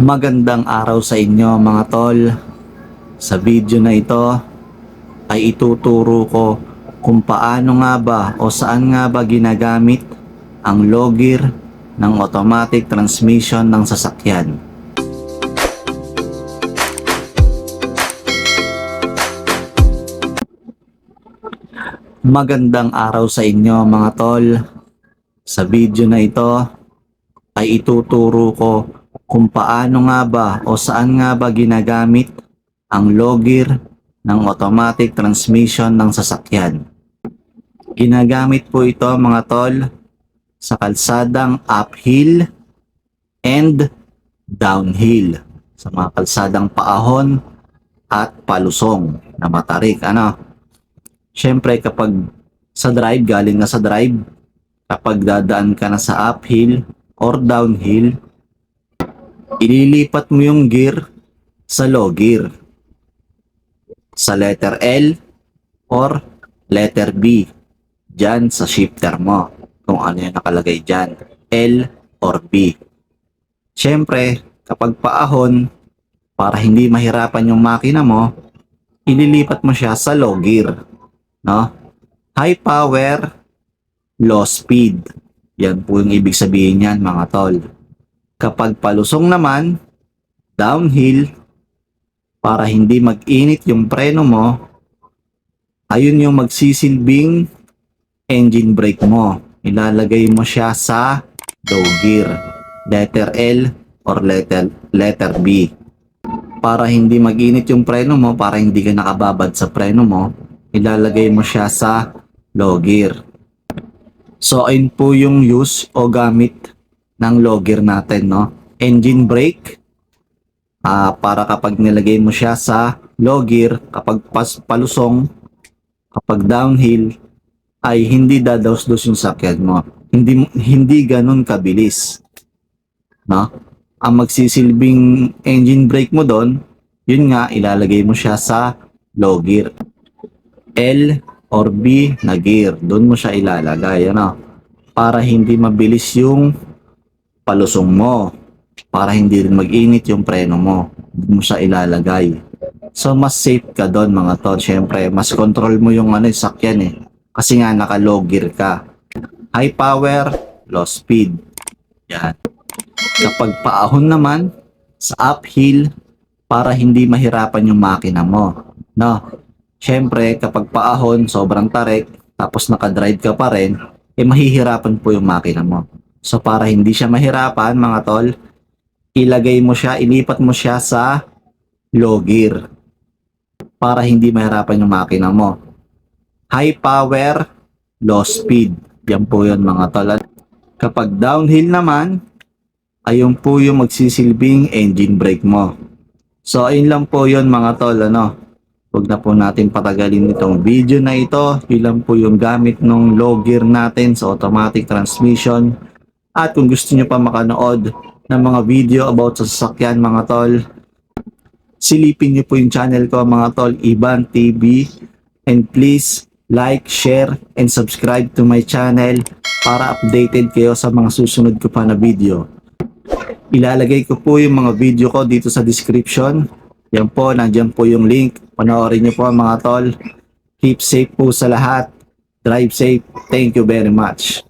Magandang araw sa inyo mga tol. Sa video na ito ay ituturo ko kung paano nga ba o saan nga ba ginagamit ang logger ng automatic transmission ng sasakyan. Magandang araw sa inyo mga tol. Sa video na ito ay ituturo ko kung paano nga ba o saan nga ba ginagamit ang logger ng automatic transmission ng sasakyan. Ginagamit po ito mga tol sa kalsadang uphill and downhill, sa mga kalsadang paahon at palusong na matarik. Siyempre kapag sa drive, galing na sa drive, kapag dadaan ka na sa uphill or downhill, ililipat mo yung gear sa low gear, sa letter L or letter B dyan sa shifter mo, kung ano yung nakalagay dyan, L or B. Siyempre kapag paahon, para hindi mahirapan yung makina mo, ililipat mo siya sa low gear, high power, low speed. Yan po yung ibig sabihin yan mga tol. Kapag palusong naman, downhill, para hindi mag-init yung preno mo, ayun yung magsisilbing engine brake mo. Ilalagay mo siya sa low gear, letter L or letter B. Para hindi mag-init yung preno mo, para hindi ka nakababad sa preno mo, ilalagay mo siya sa low gear. So ayun po yung use o gamit ng logger natin, engine brake, para kapag nilagay mo siya sa low gear, kapag palusong, kapag downhill, ay hindi dadaos-dos yung sakyan mo, hindi ganun kabilis, ang magsisilbing engine brake mo doon, yun nga, ilalagay mo siya sa low gear, L or B na gear, doon mo siya ilalagay, para hindi mabilis yung palusong mo, para hindi rin mag-init yung preno mo, doon mo siya ilalagay. So mas safe ka doon mga tol. Syempre mas control mo yung sakyan kasi nga naka low gear ka, high power, low speed. Yan. Kapag paahon naman sa uphill, para hindi mahirapan yung makina mo, syempre kapag paahon sobrang tarik, tapos nakadrive ka pa rin, mahihirapan po yung makina mo. So para hindi siya mahirapan mga tol, ilipat mo siya sa low gear, para hindi mahirapan yung makina mo. High power, low speed. Yan po yun mga tol. Kapag downhill naman, ayun po yung magsisilbing engine brake mo. So ayun lang po yun mga tol. Huwag na po natin patagalin itong video na ito. Yun lang po yung gamit ng low gear natin sa automatic transmission. At kung gusto nyo pa makanood ng mga video about sa sasakyan mga tol, silipin nyo po yung channel ko mga tol, Iban TV. And please like, share, and subscribe to my channel para updated kayo sa mga susunod ko pa na video. Ilalagay ko po yung mga video ko dito sa description. Yan po, nandiyan po yung link. Panoorin nyo po mga tol. Keep safe po sa lahat. Drive safe. Thank you very much.